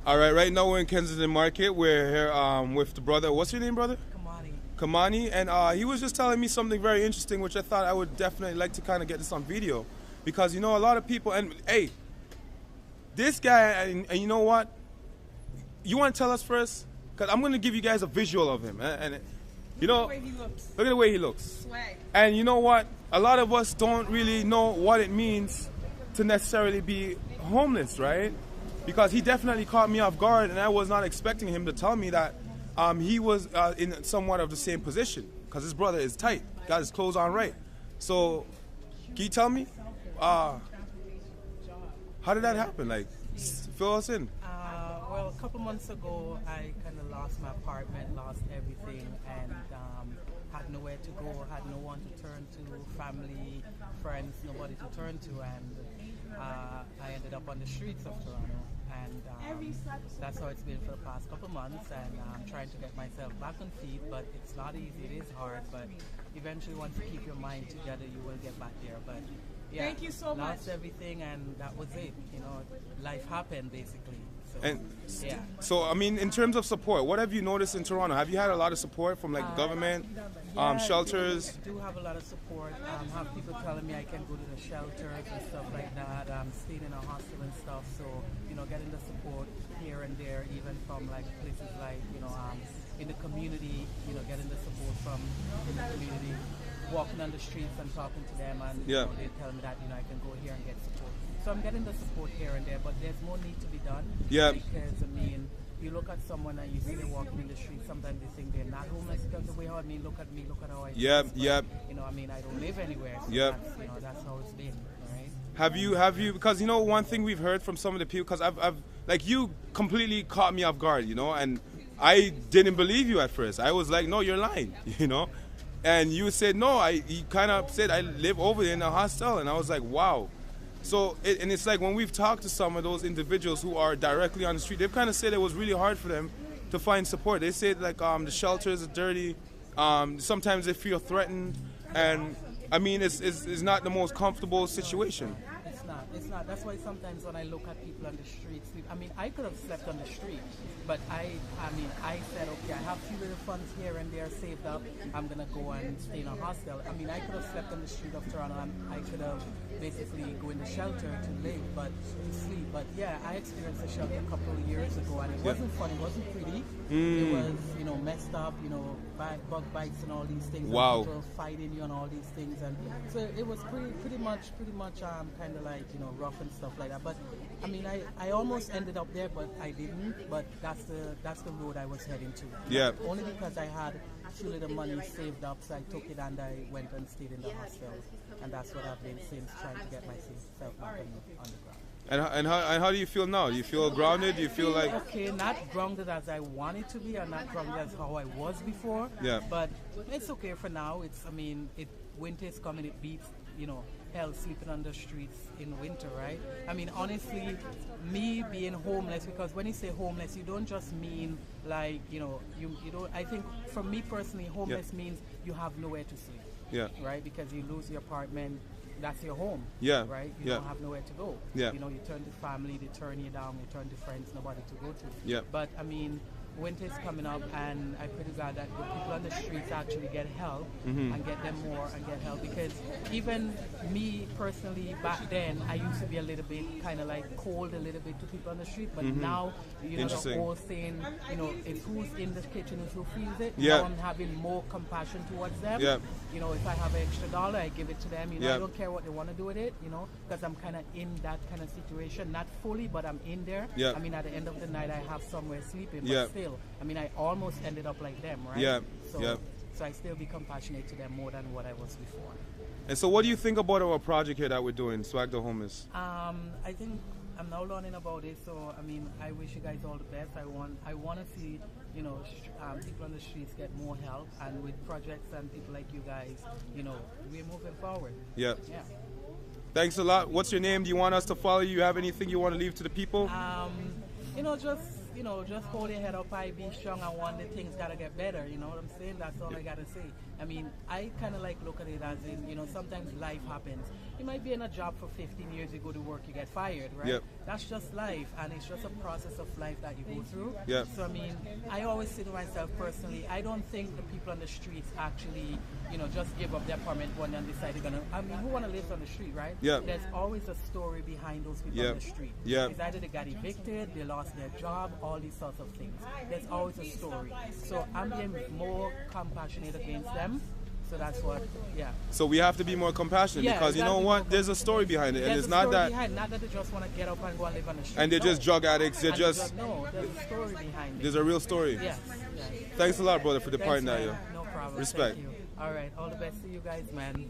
All right, right now we're in Kensington Market. We're here with the brother. What's your name, brother? Kamani. Kamani. And he was just telling me something very interesting, which I thought I would definitely like to kind of get this on video. Because, you know, a lot of people, and hey, this guy, and you know what? You want to tell us first? Because I'm going to give you guys a visual of him. And you know, Look at the way he looks. look at the way he looks. Swag. And you know what? A lot of us don't really know what it means to necessarily be homeless, right? Because he definitely caught me off guard, and I was not expecting him to tell me that he was in somewhat of the same position. Because his brother is tight, got his clothes on right. So, can you tell me, how did that happen? Like, fill us in. Well, a couple months ago, I kind of lost my apartment, lost everything, and had nowhere to go, had no one to turn to, family, friends, nobody to turn to, and I ended up on the streets of Toronto. And that's how it's been for the past couple months, and I'm trying to get myself back on feet, but it's not easy, it is hard, but eventually once you keep your mind together, you will get back there. But yeah, Thank you so much. lost everything, and that was it. You know, life happened basically. So, And yeah. so, I mean, in terms of support, what have you noticed in Toronto? Have you had a lot of support from like the government, shelters? I do have a lot of support. Have people telling me I can go to the shelters and stuff like that. Staying in a hostel and stuff. So, you know, getting the support here and there, even from like places like, you know, in the community, you know, getting the support from in the community, walking on the streets and talking to them, and you Yeah. know, they tell me that, you know, I can go here and get support. So I'm getting the support here and there, but there's more need to be done. Yeah. Because, I mean, you look at someone and you see them walking in the street, sometimes they think they're not homeless because the way how I mean, look at me, look at how I Yep, dress, but, yep. You know, I mean, I don't live anywhere, so Yep. that's, you know, that's how it's been, all right? Have you, because you know, one thing we've heard from some of the people, because I've, like, you completely caught me off guard, you know, and I didn't believe you at first. I was like, no, you're lying, you know? And you said, no, you kind of said, I live over there in a hostel, and I was like, wow. So, and it's like when we've talked to some of those individuals who are directly on the street, they've kind of said it was really hard for them to find support. They said like the shelters are dirty, sometimes they feel threatened, and I mean it's not the most comfortable situation. It's not. That's why sometimes when I look at people on the streets, I mean, I could have slept on the street, but I said, okay, I have a few little funds here and there saved up. I'm gonna go and stay in a hostel. I mean, I could have slept on the street of Toronto, and I could have basically go in the shelter to live, but to sleep. But yeah, I experienced a shelter a couple of years ago, and it wasn't fun. It wasn't pretty. It was, you know, messed up. You know, bug bites and all these things. Wow. And people fighting you and all these things, and so it was pretty much kind of like, you know, rough and stuff like that. But I mean, I almost ended up there, but I didn't. But that's the road I was heading to. Yeah. Only because I had a few little money saved up, so I took it and I went and stayed in the hostel, and that's what I've been since, trying to get myself back on the ground. And how do you feel now? Do you feel grounded? Do you feel like Okay, not grounded as I wanted to be, or not grounded as how I was before. Yeah. But it's okay for now. Winter is coming. It beats, you know, hell sleeping on the streets in winter, right? I mean, honestly, me being homeless, because when you say homeless, you don't just mean like, you know, you don't. I think for me personally, homeless means you have nowhere to sleep. Yeah. Right, because you lose your apartment. That's your home. Yeah. Right? You Yeah. don't have nowhere to go. Yeah. You know, you turn to family, they turn you down, you turn to friends, nobody to go to. Yeah. But I mean, winter is coming up, and I pray to God that the people on the streets actually get help and get them more and get help, because even me personally back then, I used to be a little bit kind of like cold a little bit to people on the street, but now, you know, the Interesting. whole thing, you know, it's who's in the kitchen is who feels it. Yeah. Now I'm having more compassion towards them. Yeah. You know, if I have an extra dollar, I give it to them. You know, Yeah. I don't care what they want to do with it, you know, because I'm kind of in that kind of situation. Not fully, but I'm in there. Yeah. I mean, at the end of the night, I have somewhere sleeping, but Yeah. still, I mean, I almost ended up like them, right? Yeah. So, Yeah. so I still be compassionate to them more than what I was before. And so what do you think about our project here that we're doing, Swag the Homeless? I think I'm now learning about it, so I mean, I wish you guys all the best. I want to see, you know, people on the streets get more help, and with projects and people like you guys, you know, we're moving forward. Yeah. Yeah. Thanks a lot. What's your name? Do you want us to follow you? Have anything you want to leave to the people? You know, just you know, just hold your head up high, be strong, and one day things gotta get better. You know what I'm saying? That's all I gotta say. I mean, I kind of like look at it as in, you know, sometimes life happens. You might be in a job for 15 years, you go to work, you get fired, right? Yep. That's just life, and it's just a process of life that you go through. Yep. So, I mean, I always say to myself personally, I don't think the people on the streets actually, you know, just give up their apartment one and decide they're gonna. I mean, who wanna live on the street, right? Yep. There's always a story behind those people Yep. on the street. Yep. It's either they got evicted, they lost their job, all these sorts of things. There's always a story. So I'm being more compassionate against them. So that's what, yeah. So we have to be more compassionate Yeah, because you know exactly. what? There's a story behind it, and There's it's a not story that. behind, not that they just want to get up and go and live on the street. And they're no. just drug addicts. They're And just. no, there's a story behind it. There's a real story. Yes, yes. Thanks a lot, brother, for the part Thanks, now, man. yo. No problem. Respect. Thank you. All right, all the best to you guys, man.